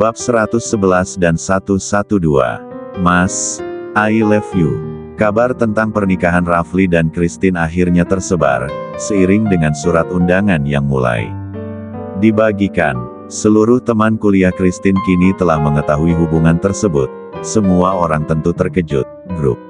Bab 111 dan 112. Mas, I love you. Kabar tentang pernikahan Rafli dan Christine akhirnya tersebar, seiring dengan surat undangan yang mulai dibagikan. Seluruh teman kuliah Christine kini telah mengetahui hubungan tersebut. Semua orang tentu terkejut. Grup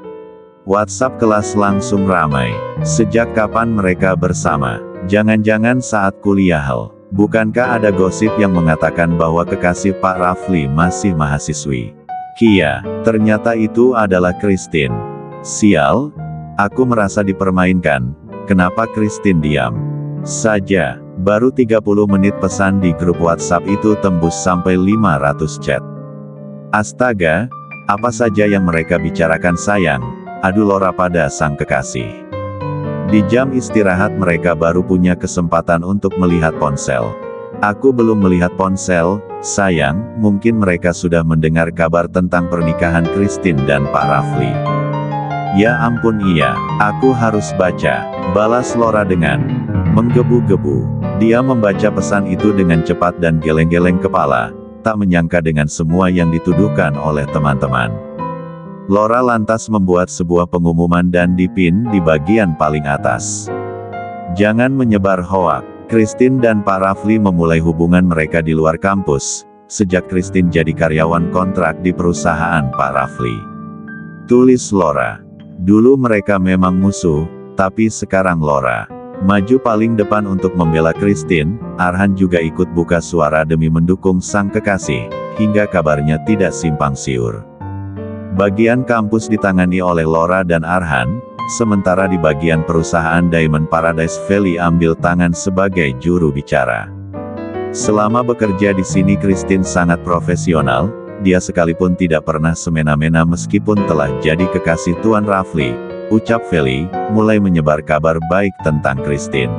WhatsApp kelas langsung ramai. Sejak kapan mereka bersama? Jangan-jangan saat kuliah hal. Bukankah ada gosip yang mengatakan bahwa kekasih Pak Rafli masih mahasiswi? Kia, ternyata itu adalah Christine. Sial, aku merasa dipermainkan. Kenapa Christine diam saja? Baru 30 menit pesan di grup WhatsApp itu tembus sampai 500 chat. Astaga, apa saja yang mereka bicarakan sayang? Adu Lora pada sang kekasih. Di jam istirahat mereka baru punya kesempatan untuk melihat ponsel. Aku belum melihat ponsel, sayang, mungkin mereka sudah mendengar kabar tentang pernikahan Christine dan Pak Rafli. Ya ampun iya, aku harus baca, balas Lora dengan menggebu-gebu. Dia membaca pesan itu dengan cepat dan geleng-geleng kepala, tak menyangka dengan semua yang dituduhkan oleh teman-teman. Lora lantas membuat sebuah pengumuman dan dipin di bagian paling atas. Jangan menyebar hoak. Christine dan Pak Rafli memulai hubungan mereka di luar kampus, sejak Christine jadi karyawan kontrak di perusahaan Pak Rafli. Tulis Lora. Dulu mereka memang musuh, tapi sekarang Lora maju paling depan untuk membela Christine. Arhan juga ikut buka suara demi mendukung sang kekasih, hingga kabarnya tidak simpang siur. Bagian kampus ditangani oleh Lora dan Arhan, sementara di bagian perusahaan Diamond Paradise Valley ambil tangan sebagai juru bicara. Selama bekerja di sini Christine sangat profesional, dia sekalipun tidak pernah semena-mena meskipun telah jadi kekasih Tuan Rafli, ucap Valley, mulai menyebar kabar baik tentang Christine.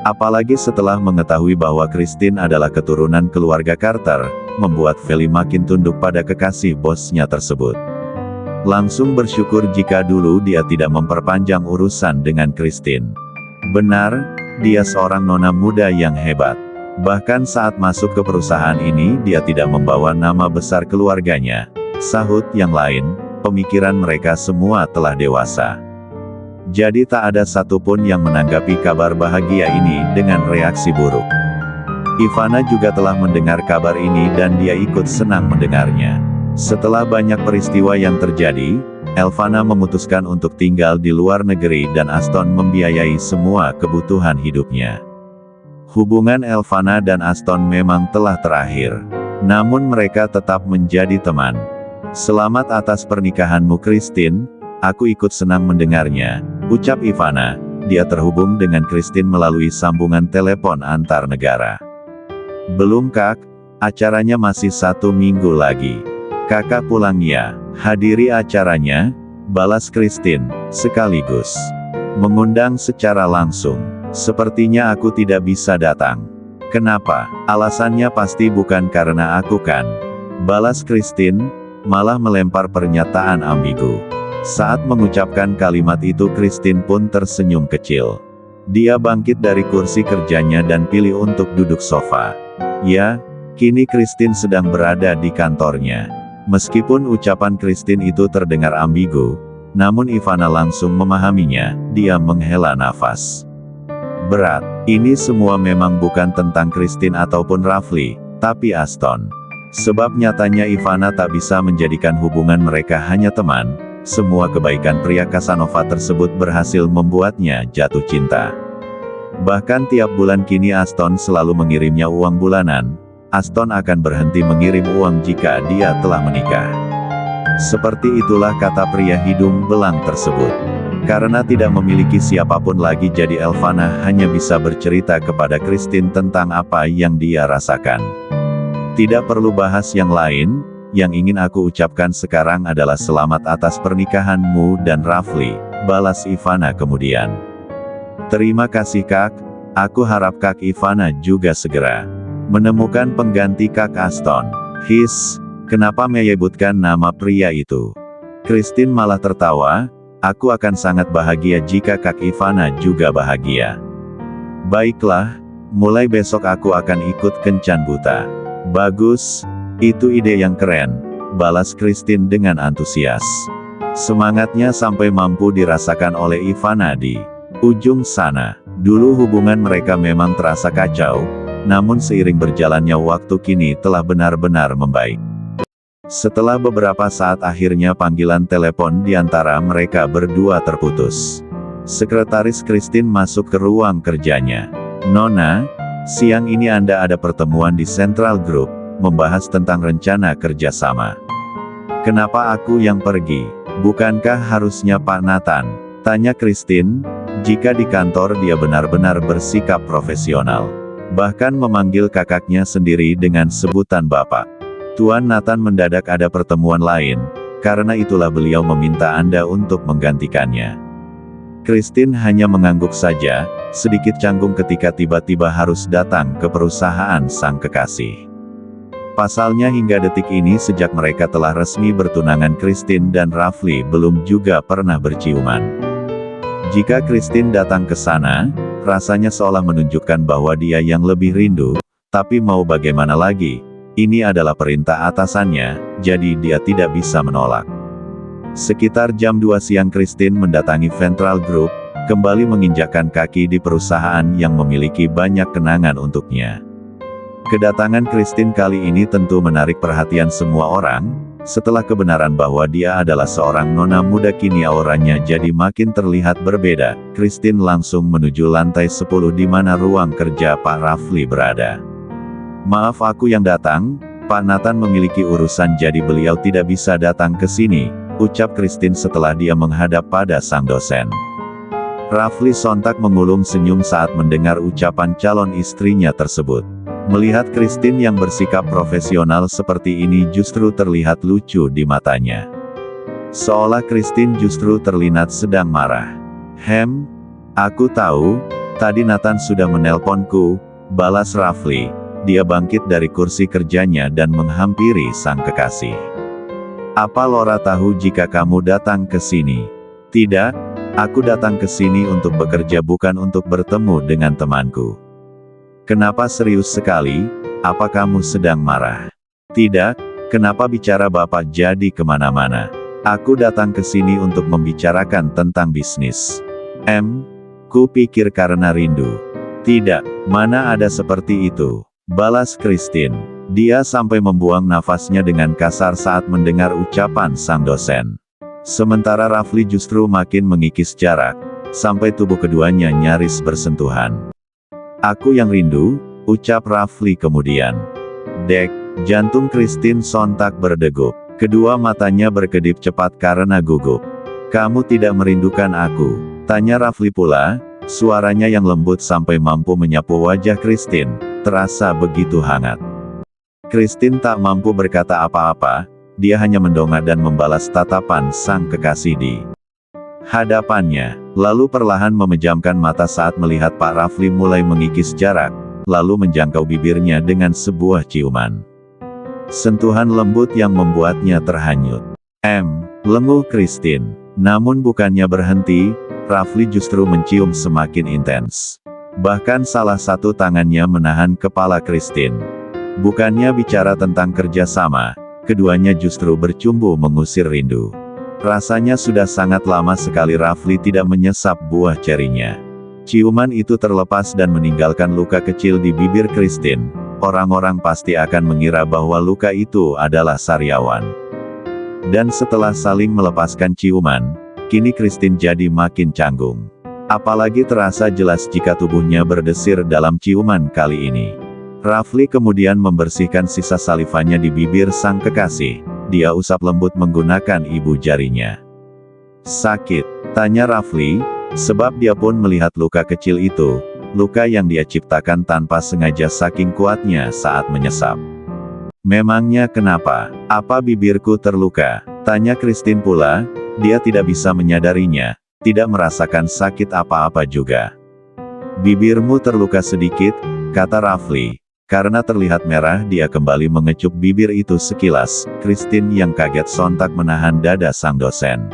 Apalagi setelah mengetahui bahwa Christine adalah keturunan keluarga Carter, membuat Valley makin tunduk pada kekasih bosnya tersebut. Langsung bersyukur jika dulu dia tidak memperpanjang urusan dengan Christine. Benar, dia seorang nona muda yang hebat. Bahkan saat masuk ke perusahaan ini dia tidak membawa nama besar keluarganya. Sahut yang lain, pemikiran mereka semua telah dewasa. Jadi tak ada satupun yang menanggapi kabar bahagia ini dengan reaksi buruk. Ivana juga telah mendengar kabar ini dan dia ikut senang mendengarnya. Setelah banyak peristiwa yang terjadi, Elvana memutuskan untuk tinggal di luar negeri dan Aston membiayai semua kebutuhan hidupnya. Hubungan Elvana dan Aston memang telah terakhir. Namun mereka tetap menjadi teman. Selamat atas pernikahanmu Christine, aku ikut senang mendengarnya, ucap Ivana. Dia terhubung dengan Christine melalui sambungan telepon antar negara. Belum Kak, acaranya masih 1 minggu lagi. Kakak pulang ya, hadiri acaranya, balas Christine, sekaligus mengundang secara langsung. Sepertinya aku tidak bisa datang. Kenapa? Alasannya pasti bukan karena aku kan? Balas Christine, malah melempar pernyataan ambigu. Saat mengucapkan kalimat itu Christine pun tersenyum kecil. Dia bangkit dari kursi kerjanya dan pilih untuk duduk sofa. Ya, kini Christine sedang berada di kantornya. Meskipun ucapan Christine itu terdengar ambigu, namun Ivana langsung memahaminya. Dia menghela nafas berat. Ini semua memang bukan tentang Christine ataupun Rafli, tapi Aston. Sebab nyatanya Ivana tak bisa menjadikan hubungan mereka hanya teman. Semua kebaikan pria Casanova tersebut berhasil membuatnya jatuh cinta. Bahkan tiap bulan kini Aston selalu mengirimnya uang bulanan. Aston akan berhenti mengirim uang jika dia telah menikah. Seperti itulah kata pria hidung belang tersebut. Karena tidak memiliki siapapun lagi jadi Elvana hanya bisa bercerita kepada Christine tentang apa yang dia rasakan. Tidak perlu bahas yang lain, yang ingin aku ucapkan sekarang adalah selamat atas pernikahanmu dan Rafli, balas Ivana kemudian. Terima kasih Kak, aku harap Kak Ivana juga segera menemukan pengganti Kak Aston. His, kenapa menyebutkan nama pria itu? Christine malah tertawa, aku akan sangat bahagia jika Kak Ivana juga bahagia. Baiklah, mulai besok aku akan ikut kencan buta. Bagus, Itu ide yang keren, balas Christine dengan antusias. Semangatnya sampai mampu dirasakan oleh Ivana di ujung sana. Dulu hubungan mereka memang terasa kacau, namun seiring berjalannya waktu kini telah benar-benar membaik. Setelah beberapa saat akhirnya panggilan telepon di antara mereka berdua terputus. Sekretaris Christine masuk ke ruang kerjanya. "Nona, siang ini Anda ada pertemuan di Central Group, membahas tentang rencana kerjasama." "Kenapa aku yang pergi? Bukankah harusnya Pak Nathan?" tanya Christine. Jika di kantor dia benar-benar bersikap profesional. Bahkan memanggil kakaknya sendiri dengan sebutan Bapak. "Tuan Nathan mendadak ada pertemuan lain, karena itulah beliau meminta Anda untuk menggantikannya." Christine hanya mengangguk saja, sedikit canggung ketika tiba-tiba harus datang ke perusahaan sang kekasih. Pasalnya hingga detik ini sejak mereka telah resmi bertunangan, Christine dan Rafli belum juga pernah berciuman. Jika Christine datang ke sana, rasanya seolah menunjukkan bahwa dia yang lebih rindu, tapi mau bagaimana lagi? Ini adalah perintah atasannya, jadi dia tidak bisa menolak. Sekitar jam 2 siang Christine mendatangi Central Group, kembali menginjakkan kaki di perusahaan yang memiliki banyak kenangan untuknya. Kedatangan Christine kali ini tentu menarik perhatian semua orang. Setelah kebenaran bahwa dia adalah seorang nona muda, kini auranya jadi makin terlihat berbeda. Christine langsung menuju lantai 10 di mana ruang kerja Pak Rafli berada. "Maaf aku yang datang, Pak Nathan memiliki urusan jadi beliau tidak bisa datang ke sini," ucap Christine setelah dia menghadap pada sang dosen. Rafli sontak mengulum senyum saat mendengar ucapan calon istrinya tersebut. Melihat Christine yang bersikap profesional seperti ini justru terlihat lucu di matanya. Seolah Christine justru terlihat sedang marah. Aku tahu, tadi Nathan sudah menelponku," balas Rafli. Dia bangkit dari kursi kerjanya dan menghampiri sang kekasih. "Apa Laura tahu jika kamu datang ke sini?" "Tidak, aku datang ke sini untuk bekerja bukan untuk bertemu dengan temanku." "Kenapa serius sekali? Apa kamu sedang marah?" "Tidak, kenapa bicara Bapak jadi kemana-mana? Aku datang ke sini untuk membicarakan tentang bisnis." Ku pikir karena rindu." "Tidak, mana ada seperti itu," balas Christine. Dia sampai membuang nafasnya dengan kasar saat mendengar ucapan sang dosen. Sementara Rafli justru makin mengikis jarak, sampai tubuh keduanya nyaris bersentuhan. "Aku yang rindu," ucap Rafli kemudian. Dek, jantung Christine sontak berdegup. Kedua matanya berkedip cepat karena gugup. "Kamu tidak merindukan aku?" tanya Rafli pula, suaranya yang lembut sampai mampu menyapu wajah Christine, terasa begitu hangat. Christine tak mampu berkata apa-apa, dia hanya mendongak dan membalas tatapan sang kekasih di hadapannya, lalu perlahan memejamkan mata saat melihat Pak Rafli mulai mengikis jarak, lalu menjangkau bibirnya dengan sebuah ciuman. Sentuhan lembut yang membuatnya terhanyut. Lenguh Christine. Namun bukannya berhenti, Rafli justru mencium semakin intens. Bahkan salah satu tangannya menahan kepala Christine. Bukannya bicara tentang kerjasama, keduanya justru bercumbu mengusir rindu. Rasanya sudah sangat lama sekali Rafli tidak menyesap buah cerinya. Ciuman itu terlepas dan meninggalkan luka kecil di bibir Christine. Orang-orang pasti akan mengira bahwa luka itu adalah sariawan. Dan setelah saling melepaskan ciuman, kini Christine jadi makin canggung. Apalagi terasa jelas jika tubuhnya berdesir dalam ciuman kali ini. Rafli kemudian membersihkan sisa salivanya di bibir sang kekasih. Dia usap lembut menggunakan ibu jarinya. "Sakit?" tanya Rafli, sebab dia pun melihat luka kecil itu, luka yang dia ciptakan tanpa sengaja saking kuatnya saat menyesap. "Memangnya kenapa? Apa bibirku terluka?" tanya Christine pula. Dia tidak bisa menyadarinya, tidak merasakan sakit apa-apa juga. "Bibirmu terluka sedikit," kata Rafli. Karena terlihat merah dia kembali mengecup bibir itu sekilas. Christine yang kaget sontak menahan dada sang dosen.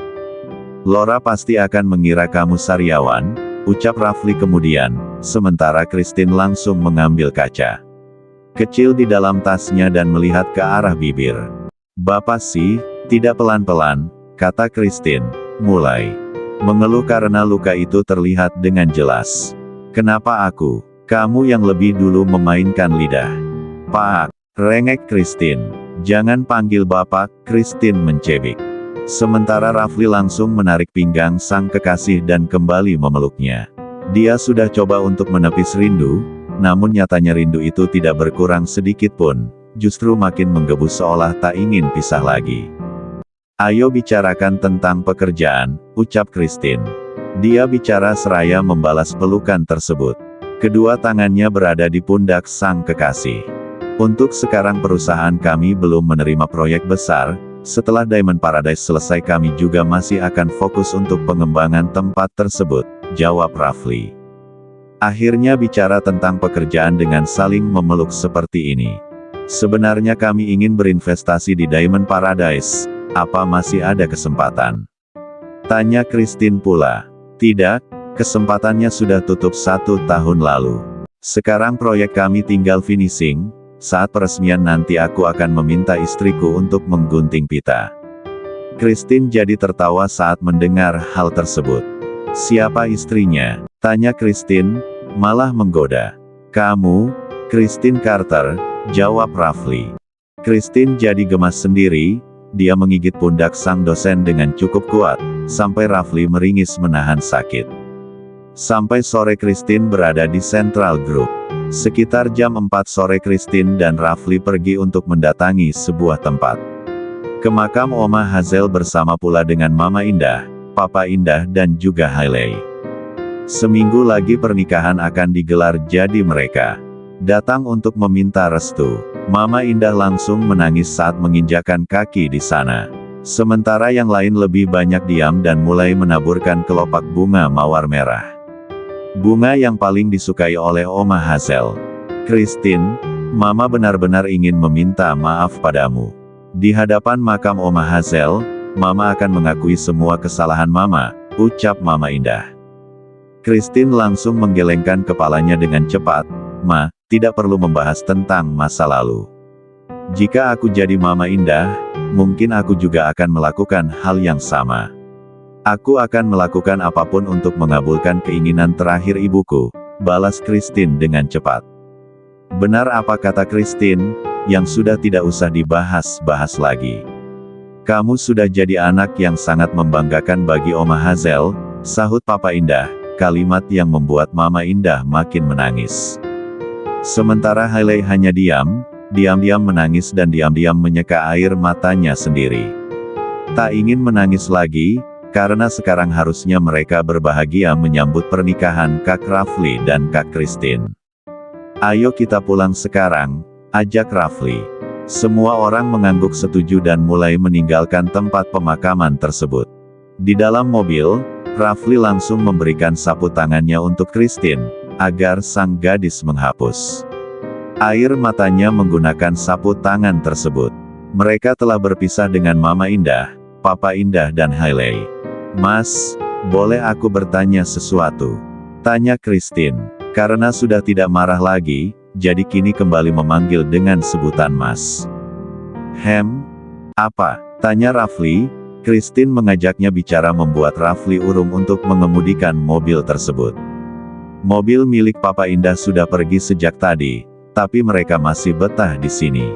"Laura pasti akan mengira kamu sariawan," ucap Rafli kemudian, sementara Christine langsung mengambil kaca. kecil di dalam tasnya dan melihat ke arah bibir. "Bapak sih, tidak." Pelan-pelan, kata Christine, mulai mengeluh karena luka itu terlihat dengan jelas. "Kenapa aku? Kamu yang lebih dulu memainkan lidah." "Pak," rengek Christine. "Jangan panggil Bapak," Christine mencebik. Sementara Rafli langsung menarik pinggang sang kekasih dan kembali memeluknya. Dia sudah coba untuk menepis rindu, namun nyatanya rindu itu tidak berkurang sedikit pun, justru makin menggebu seolah tak ingin pisah lagi. "Ayo bicarakan tentang pekerjaan," ucap Christine. Dia bicara seraya membalas pelukan tersebut. Kedua tangannya berada di pundak sang kekasih. "Untuk sekarang perusahaan kami belum menerima proyek besar. Setelah Diamond Paradise selesai kami juga masih akan fokus untuk pengembangan tempat tersebut," jawab Rafli. Akhirnya bicara tentang pekerjaan dengan saling memeluk seperti ini. "Sebenarnya kami ingin berinvestasi di Diamond Paradise. Apa masih ada kesempatan?" tanya Christine pula. "Tidak, kesempatannya sudah tutup 1 tahun lalu. Sekarang proyek kami tinggal finishing. Saat peresmian nanti aku akan meminta istriku untuk menggunting pita." Christine jadi tertawa saat mendengar hal tersebut. "Siapa istrinya?" tanya Christine, malah menggoda. "Kamu, Christine Carter," jawab Rafli. Christine jadi gemas sendiri, dia menggigit pundak sang dosen dengan cukup kuat, sampai Rafli meringis menahan sakit. Sampai sore Christine berada di Central Group. Sekitar jam 4 sore Christine dan Rafli pergi untuk mendatangi sebuah tempat. Ke makam Oma Hazel bersama pula dengan Mama Indah, Papa Indah dan juga Hailey. Seminggu lagi pernikahan akan digelar jadi mereka datang untuk meminta restu. Mama Indah langsung menangis saat menginjakan kaki di sana. Sementara yang lain lebih banyak diam dan mulai menaburkan kelopak bunga mawar merah. Bunga yang paling disukai oleh Oma Hazel. "Christine, Mama benar-benar ingin meminta maaf padamu. Di hadapan makam Oma Hazel, Mama akan mengakui semua kesalahan Mama," ucap Mama Indah. Christine langsung menggelengkan kepalanya dengan cepat. "Ma, tidak perlu membahas tentang masa lalu. Jika aku jadi Mama Indah, mungkin aku juga akan melakukan hal yang sama. Aku akan melakukan apapun untuk mengabulkan keinginan terakhir ibuku," balas Christine dengan cepat. "Benar apa kata Christine, yang sudah tidak usah dibahas-bahas lagi. Kamu sudah jadi anak yang sangat membanggakan bagi Oma Hazel," sahut Papa Indah, kalimat yang membuat Mama Indah makin menangis. Sementara Hailey hanya diam-diam menangis dan diam-diam menyeka air matanya sendiri. Tak ingin menangis lagi, karena sekarang harusnya mereka berbahagia menyambut pernikahan Kak Rafli dan Kak Christine. "Ayo kita pulang sekarang," ajak Rafli. Semua orang mengangguk setuju dan mulai meninggalkan tempat pemakaman tersebut. Di dalam mobil, Rafli langsung memberikan sapu tangannya untuk Christine, agar sang gadis menghapus air matanya menggunakan sapu tangan tersebut. Mereka telah berpisah dengan Mama Indah, Papa Indah dan Hailey. "Mas, boleh aku bertanya sesuatu?" tanya Christine. Karena sudah tidak marah lagi, jadi kini kembali memanggil dengan sebutan Mas. Apa?" tanya Rafli. Christine mengajaknya bicara membuat Rafli urung untuk mengemudikan mobil tersebut. Mobil milik Papa Indah sudah pergi sejak tadi, tapi mereka masih betah di sini.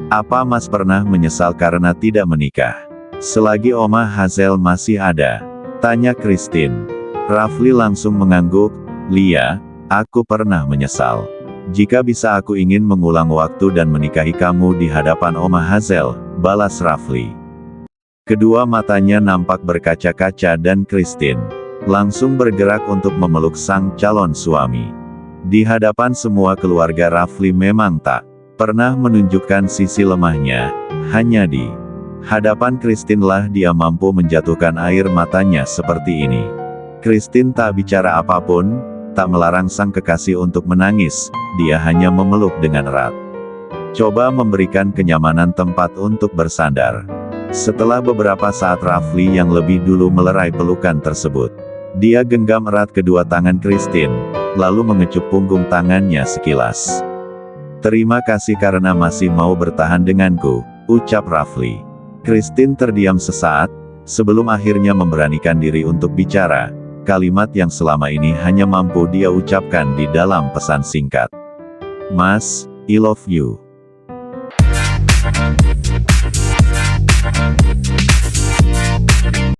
"Apa Mas pernah menyesal karena tidak menikah selagi Oma Hazel masih ada?" tanya Christine. Rafli langsung mengangguk. "Lia, aku pernah menyesal. Jika bisa aku ingin mengulang waktu dan menikahi kamu di hadapan Oma Hazel," balas Rafli. Kedua matanya nampak berkaca-kaca dan Christine langsung bergerak untuk memeluk sang calon suami. Di hadapan semua keluarga Rafli memang tak pernah menunjukkan sisi lemahnya, hanya di hadapan Christine lah dia mampu menjatuhkan air matanya seperti ini. Christine tak bicara apapun, tak melarang sang kekasih untuk menangis, dia hanya memeluk dengan erat. Coba memberikan kenyamanan tempat untuk bersandar. Setelah beberapa saat Rafli yang lebih dulu melerai pelukan tersebut, dia genggam erat kedua tangan Christine, lalu mengecup punggung tangannya sekilas. Terima kasih karena masih mau bertahan denganku, ucap Rafli. Christine terdiam sesaat, sebelum akhirnya memberanikan diri untuk bicara, kalimat yang selama ini hanya mampu dia ucapkan di dalam pesan singkat. Mas, I love you.